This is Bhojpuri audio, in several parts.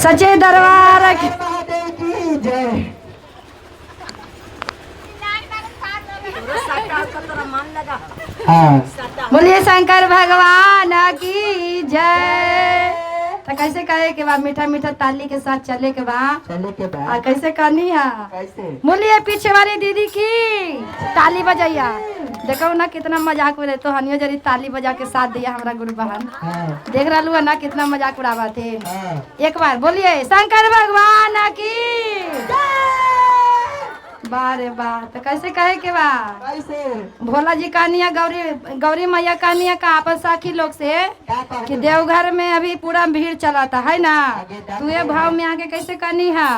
सच्चे दरबार की बोलिए शंकर भगवान की जय। तो कैसे कहे के बाद मीठा मीठा ताली के साथ चले के बाद कैसे करनी है? बोलिए पीछे वाली दीदी की ताली बजाइया। देखो ना कितना मजाक उड़े तो हनियो जरी ताली बजा के साथ दिया हमारा गुरु बहन। देख रहा है ना कितना मजाक उड़ावा थे। एक बार बोलिए शंकर भगवान की बारे वाह। तो कैसे कहे के बा? भोला जी कहानिया गौरी मैया कहानिया का आपस साखी लोग से कि देवघर में अभी पूरा भीड़ चलाता है ना, तू ये भाव में आके कैसे करनी है?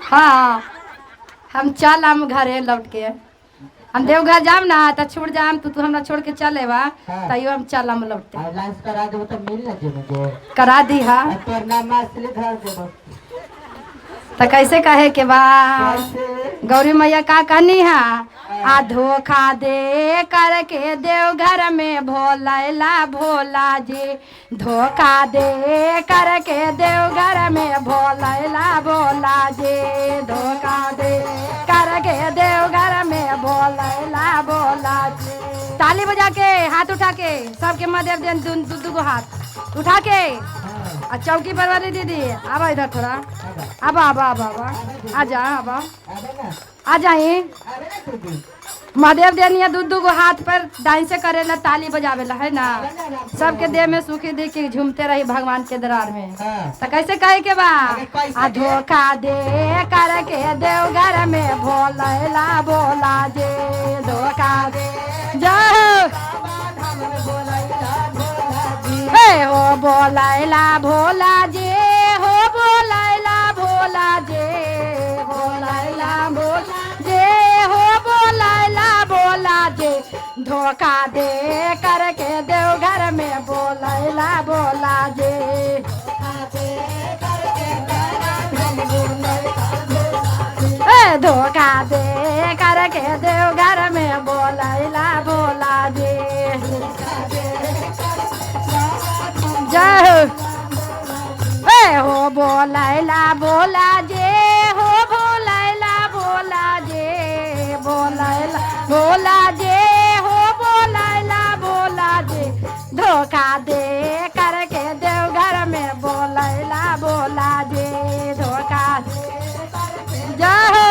हाँ हम चल हम घरे लौट के हम देवघर जाम ना तो छूट जाम तू हमरा छोड़ के चले बा तैयो हम चल हम लौटते करा दी हा। तो कैसे कहे के बा? गौरी मैया का कहनी है? आ धोखा दे करके देवघर में भोला भोला जी, धोखा दे करके देवघर में भोला भोला जी, धोखा दे करके देवघर में भोला भोला जी। ताली बजा के हाथ उठा के सबके मदेव देन दू गो हाथ उठा के चौकी पर वाली दीदी आवा इधर थोड़ा आबा आबा आबा आबा आजा आबा आ जाए। महादेव देनिया दू गो हाथ पर डाइन से करेला ताली बजावेला है ना, सबके देह में सुखी दी की झूमते रही भगवान के दरबार में। तो कैसे कहे के बा? आ धोखा दे करके देवघर में भोला भोला जे, धोखा दे जाओ हो बोला भोला जे, हो बोला भोला जे, बोला भोला जे, हो बोला भोला जे, धोखा दे करके देवघर में बोला भोला जे, धोखा दे करके देवघर में बोला भोला जे। जय हो बोला भोला जे, हो बोला भोला जे, बोला भोला जे, हो बोला भोला जे, धोखा दे करके देवघर में बोला भोला जे, धोखा जाओ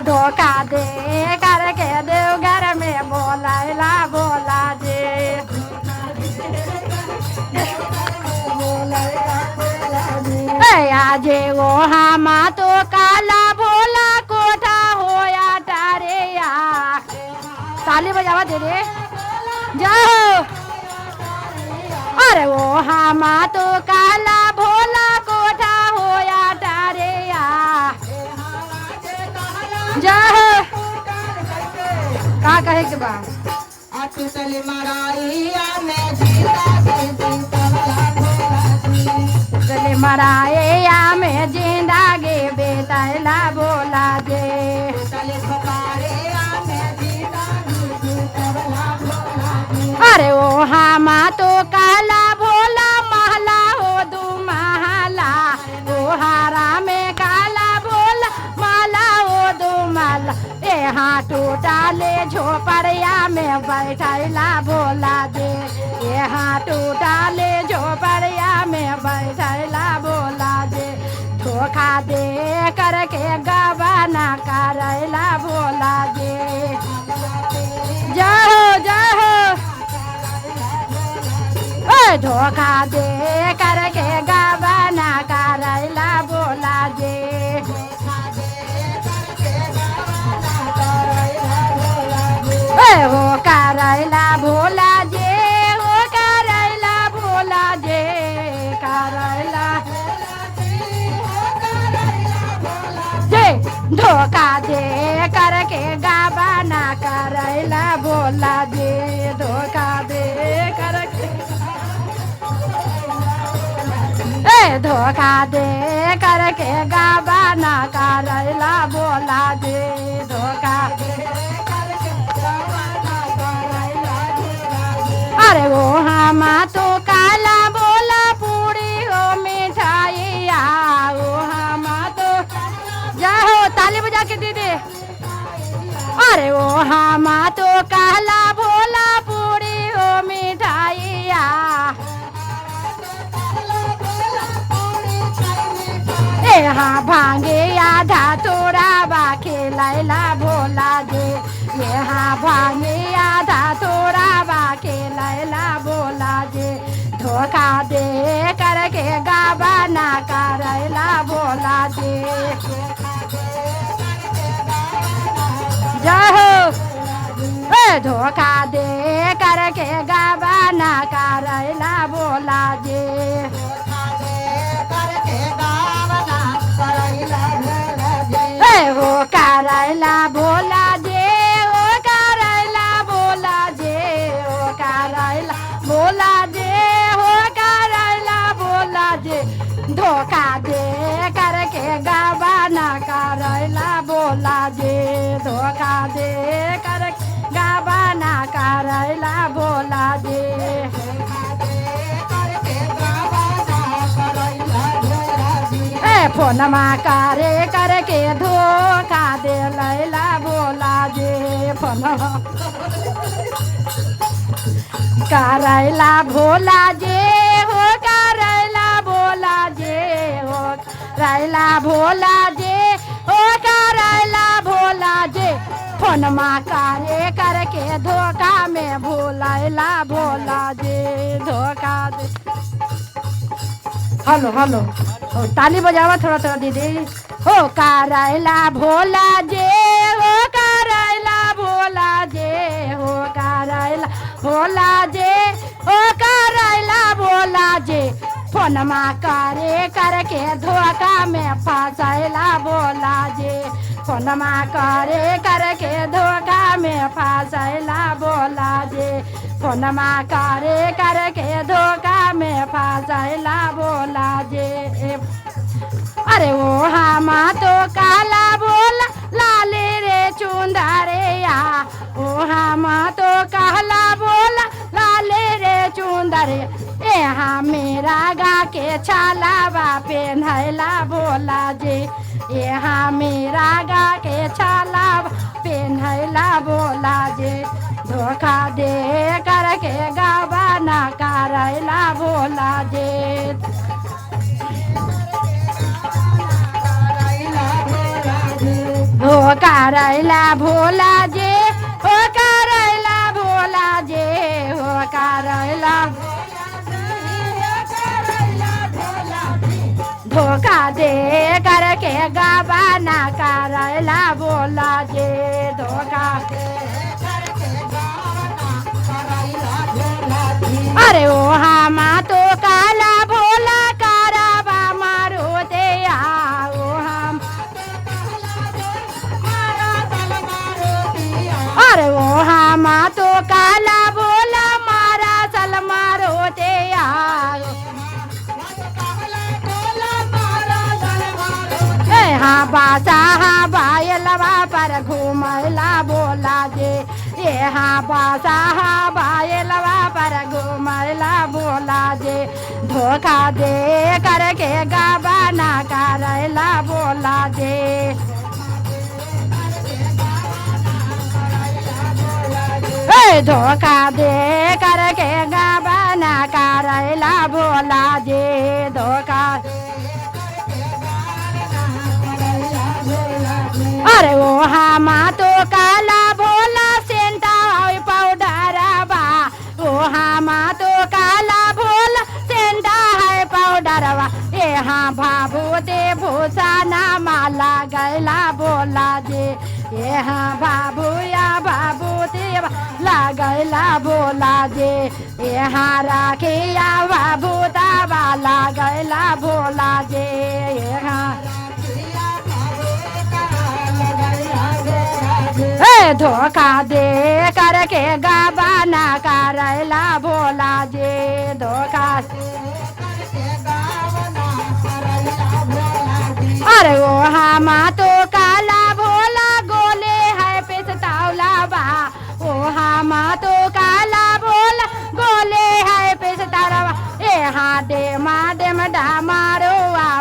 धोखा दे करके देवघर में बोला भोला जे। आजे वो हामा तो काला भोला कोठा होया तारे या। ताली बजावा दे रे जाओ। अरे वो हामा तो काला भोला कोठा होया तारे या जाओ। का कहे के बा? चले मराया में जिंदा गे बेतला बोला जे, अरे ओ हामा तो काला भोला महला हो दू महला, ओ हारा में काला भोला माला हो दू माला, यहाँ टूटा ले झोपड़िया में बैठला भोला जे, यहाँ टूटा ले झोपड़िया में बैठला भोला जे, धोखा दे करके गवाना करला भोला जे। जाओ जाओ धोखा दे करके गवाना करला भोला जे, हो करला भोला जे, हो करला भोला जे, करला जे, धोखा दे करके गवाना करला भोला जे, धोखा दे करके धोखा दे करके गवाना करला भोला जे, धोखा अरे वो हामा तो यहाँ भांगे आधा तोरा बा खेलैला भोला जी यहाँ भांगे आधा तोरा बा खेलैला भोला जी धोखा दे करके गावा ना करैला भोला जी जय हो धोखा दे करके गावा ना करैला भोला जी हो करैला भोला जे हो करैला भोला जे हो करैला भोला जे हो करैला भोला जे धोखा दे करके गावा ना करैला भोला जे धोखा दे करके गावा ना करैला भोला जे फोनमा करे करके धोखा दे लैला भोला जे फोनमा करैला भोला जे हो करैला भोला जे हो करैला भोला जे हो करैला भोला जे फोनमा करे करके धोखा में भूलैला भोला जे धोखा दे हेलो हेलो ताली बजावा थोड़ा थोड़ा दीदी हो करैला भोला जे हो करैला भोला जे हो करैला भोला जे हो करैला भोला जे फोनमा करे करके धोखा में फंसैला भोला जे फोनमा करे करके धोखा में फंसैला भोला जे फोनमा करे करके धोखा में फंसैला भोला जे अरे वो हामा तो काला बोला लाले रे चुंदरिया ओ हामा तो काला बोला लाले रे चुंदरिया यहाँ मेरा गा के छालावा पेन्हैला भोला जे यहाँ मेरा गा के छालावा पेन्हैला भोला जे धोखा दे करके गावा ना करैला भोला जे हो करैला भोला जे हो करैला भोला जे हो करैला धोखा दे करके गावा ना करैला भोला जे धोखा अरे ओ हामा तो काला भोला करावा मारो दे ओ हम अरे ओ हामा तो काला भोला मारा सल मारो दे हाँ बासा हाँ बायलवा पर घूमैला भोला जे यहाँ बासा हाँ बायलवा पर घूमैला भोला जे धोखा दे करके गावा ना करैला भोला जे धोखा दे करके गावा ना करैला भोला जे धोखा अरे वो हामा तो काला भोला सेंटा पाउडर बा वो हामा तो काला भोला सेंटा है पाउडर बा यहाँ बाबू दे भूसा ना माला गैला भोला जे यहाँ बाबू या बाबू दे लागैला भोला जे यहाँ राखिया बाबू दावा लागैला भोला जे यहाँ धोखा दे करके गावा ना करैला भोला जे धोखा अरे वो हामा तो काला भोला गोले है पिस्तौला बा ओ हामा तो काला भोला गोले है पिस्तौला बा यहाँ डेम डामारो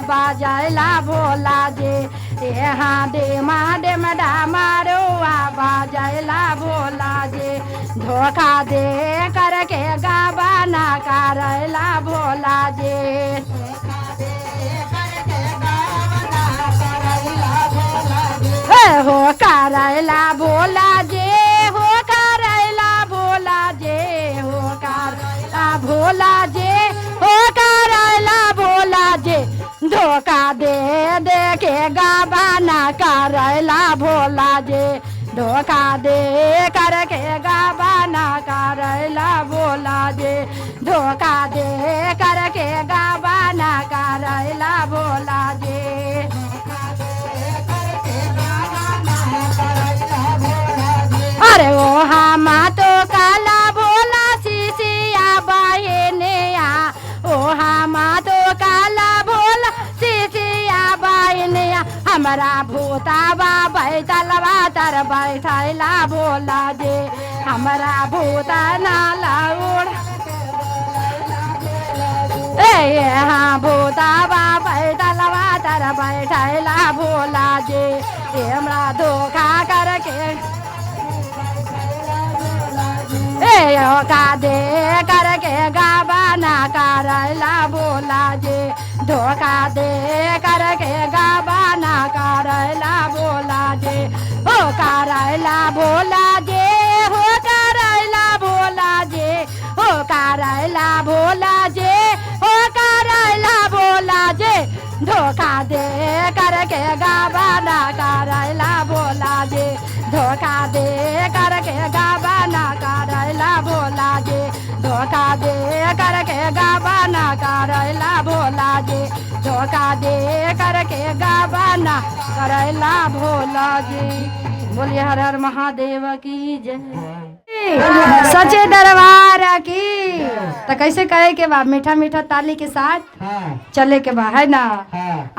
बाजैला भोला जे यहाँ डेम डामारो बाजैला भोला जे धोखा दे करके गावा ना करैला भोला जे हो करैला भोला जे हो करैला भोला जे हो करैला भोला जे हो करैला भोला जे धोखा दे दे के गाबाना करैला भोला जे धोखा दे करके गाबाना करैला भोला जे धोखा दे करके गाबाना करैला भोला जे अरे ओ हामा तो काला भोला सिसिया बहनिया ओ हामा तो काला भोला सिसिया बहनिया हमारा भूताबा बैठलवा तर बैठैला भोला जे हमारा भूता नाला उड़ ए हाँ भूताबा बैठलवा तर बैठैला भोला जे हमरा धोखा करके धोखा दे करके गाबाना करैला भोला जे धोखा दे करके गाबाना करैला भोला जे हो करैला भोला जे हो करैला भोला जे हो करैला भोला जे हो करैला भोला जे धोखा दे करके गाबाना करैला भोला जे धोखा दे करके गाबाना करैला भोला जे धोखा दे करके गाबाना करैला भोला जे धोखा दे करके गाबाना करैला भोला जी। बोलिए हर हर महादेव की जय सच्चे दरबार की। तो कैसे कहे के बा मीठा मीठा ताली के साथ चले के बा है ना।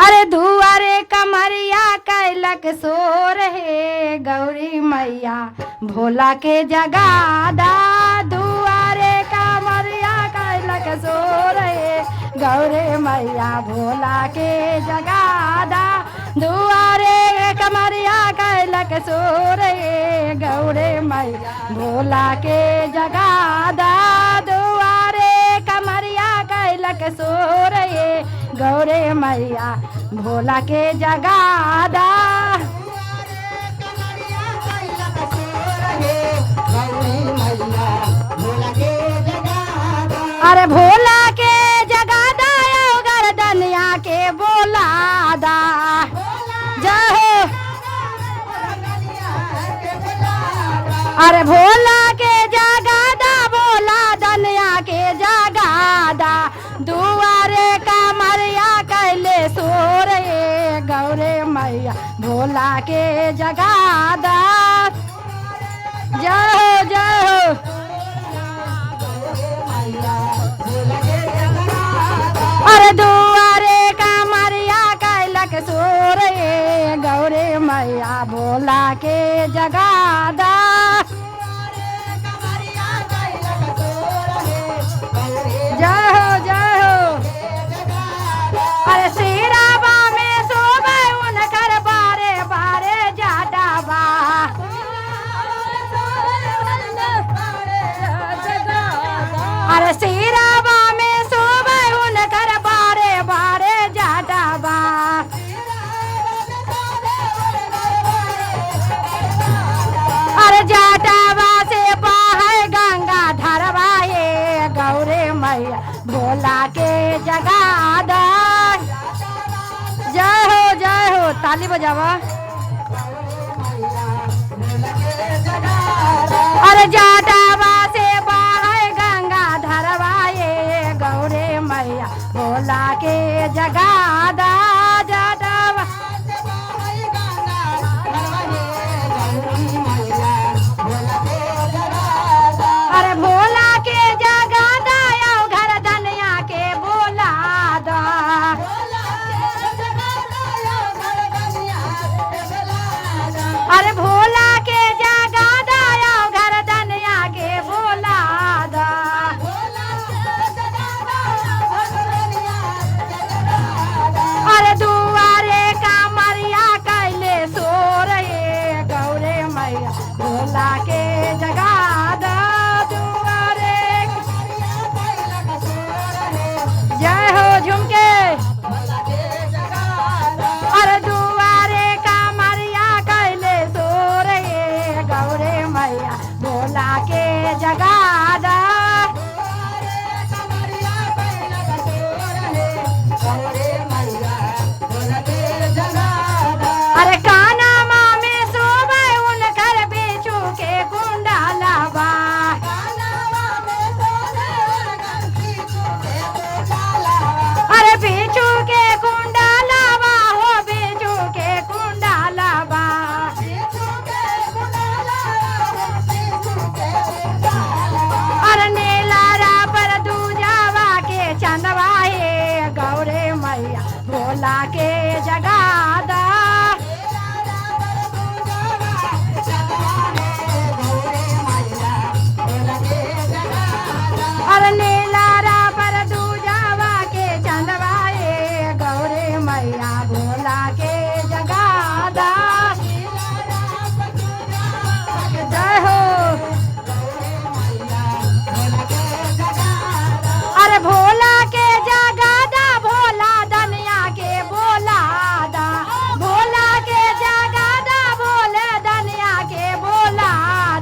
अरे दुआरे कमरिया कैलक सोर है गौरी मैया भोला के जगादा दुआरे कमरिया कैलक सोर है गौरी मैया भोला के जगादा दुआरे कमरिया कैलक सोर है गौरी मैया भोला के जगादा दुआरे कमरिया कैलक सोर है गौरे मैया भोला के जगादा अरे भोला के जगादा गर्दनिया के बोलादा जय अरे भोला के जगादा बोला दनिया के जगादा दुआरे कमरिया कैले सोरे गौरे मैया भोला के जगादा जय हो जय हो अरे दुआरे कमरिया कैलक सोरे गौरे मैया भोला के जगादा जय हो जय हो अरे सिराबा में सोबे उनकर बारे बारे जाटाबा अरे सिराबा में सोबे उनकर बारे बारे जाटाबा अरे जाटाबा से बाहर गंगा धरवाए गौरे मैया भोला के जगादा जय हो ताली बजावा अरे जाटाबा से बाहर गंगा धरवाए गौरे मैया भोला के जगादा जाटाबा अरे भोला के जगादा आओ घर धनिया के बोलादा अरे भोला के जगादा आओ घर धनिया के बोलादा भोला के जगादा। अरे नीलारा पर दूजावा के चंदवाए गौरे मैया भोला के जगादा। जय हो। अरे भोला के जगादा भोला दनिया के बोला दा। भोला के जगादा भोले दनिया के बोला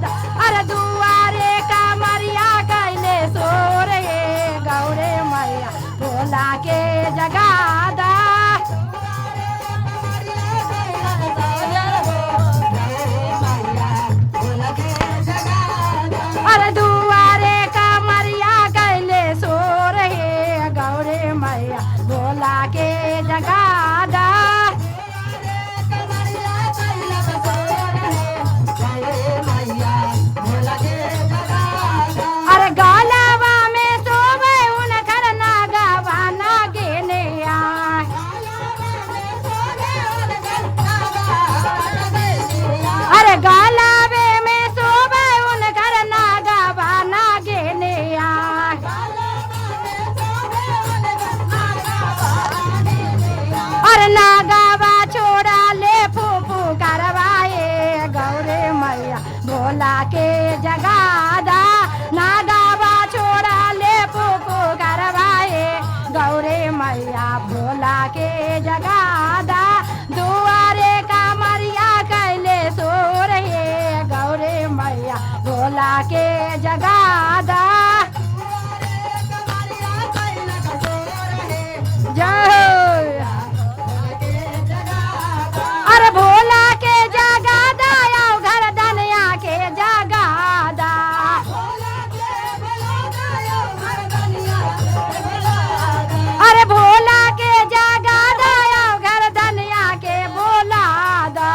दा। अरे दुआरे का मरिया कैले सोर हे गौरे मैया भोला के जगादा। अरे दुआरे का मरिया कैले सोर हे गौरे मैया भोला के जगादा। अरे गालावा में सोवे उनकर नागावा नागिने आय। अरे गालावे में सोवे उनकर नागावा नागिने आय। अरे नागावा छोड़ा ले फूफू करवाए गौरे मैया भोला के जगादा। नागावा छोड़ा ले फूफू करवाए गौरे मैया भोला के जगादा। दुआरे का मरिया कैले सोर हे गौरे मैया भोला के जगादा। जय हो। अरे भोला के जगादा आओ घर दनिया के जगादा। अरे भोला के जगादा आओ घर दनिया के बोला दा।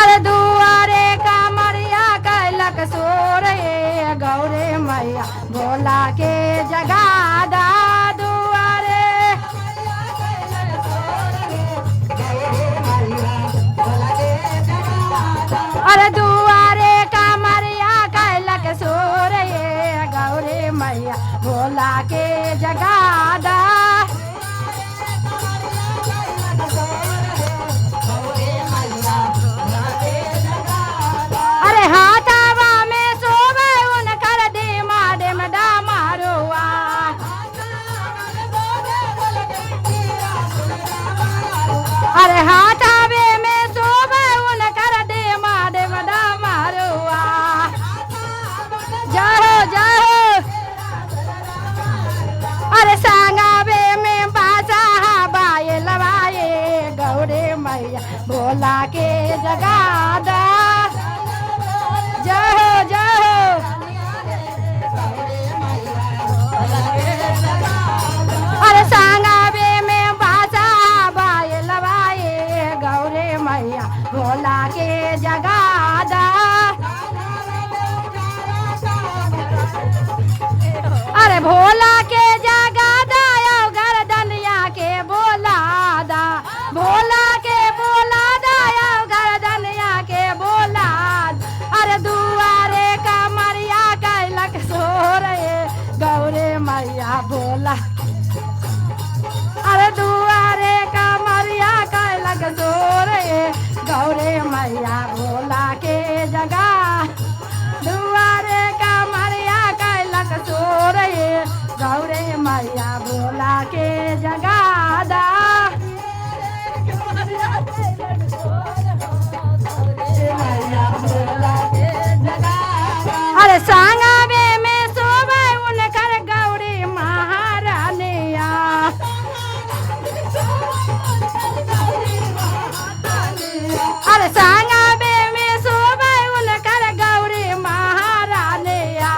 अरे दुआरे का मरिया कैलक सोर हे गौरे मैया भोला के जगादा। दुआरे अरे दुआरे का मरिया कैलक सोर हे गौरे मैया भोला के जगादा। अरे हाथावा में सोवे उनकर देमा डेम डामारुआ। अरे हाथावे में सोवे उनकर देमा डेम डामारुआ। जय हो जय हो। अरे सांगावे में बासा बाए लवाए गौरे मैया भोला के जगादा। जय हो जय हो। अरे सांगावे में बासा बाए लवाए गौरे मैया भोला के जगादा। अरे भोला के जगादा आओ घर दनिया के बोला दा। भोला के बोला दा आओ घर दनिया के बोला दा। अरे दुआरे का मरिया कैलक सोर हे गौरे मैया भोला। अरे दुआरे का मरिया कैलक सोर हे गौरे मैया भोला के जगा। दुआरे का मरिया कैलक सोर हे गौरे मैया भोला के जगादा। अरे सांगावे में सोवे उनकर गौरी महारानिया। अरे सांगावे में सोवे उनकर गौरी महारानिया।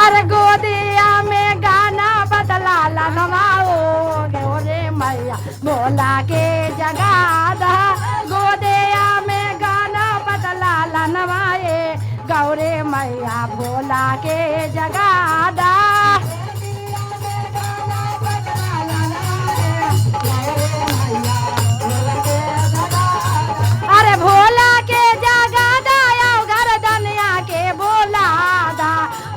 अरे गोदिया में गाना बदला लनवाओ गौरे मैया भोला के जगादा। गोदिया भोला के जगादा। अरे भोला के जगादा आओ गर्दनिया के बोलादा,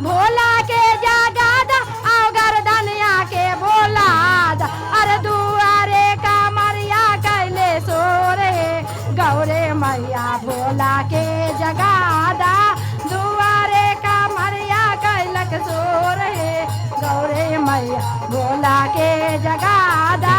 भोला के जगादा आओ गर्दनिया के बोलादा। अरे दुआरे का मरिया कैले सोरे गौरे मैया भोला के जगादा, दुआरे का मरिया कैलक सोरे गौरे मैया भोला के जगादा,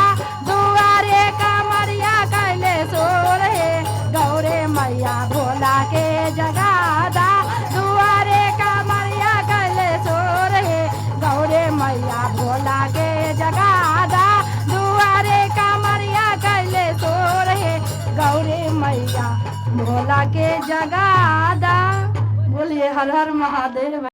दुआरे का मरिया कैले सोरे गौरे मैया भोला के जगादा, दुआरे का मरिया कैले सोरे गौरे मैया भोला के जगादा, दुआरे का मरिया कैले सोरे गौरे मैया भोला के जगादा। बोलिए हर हर महादेव।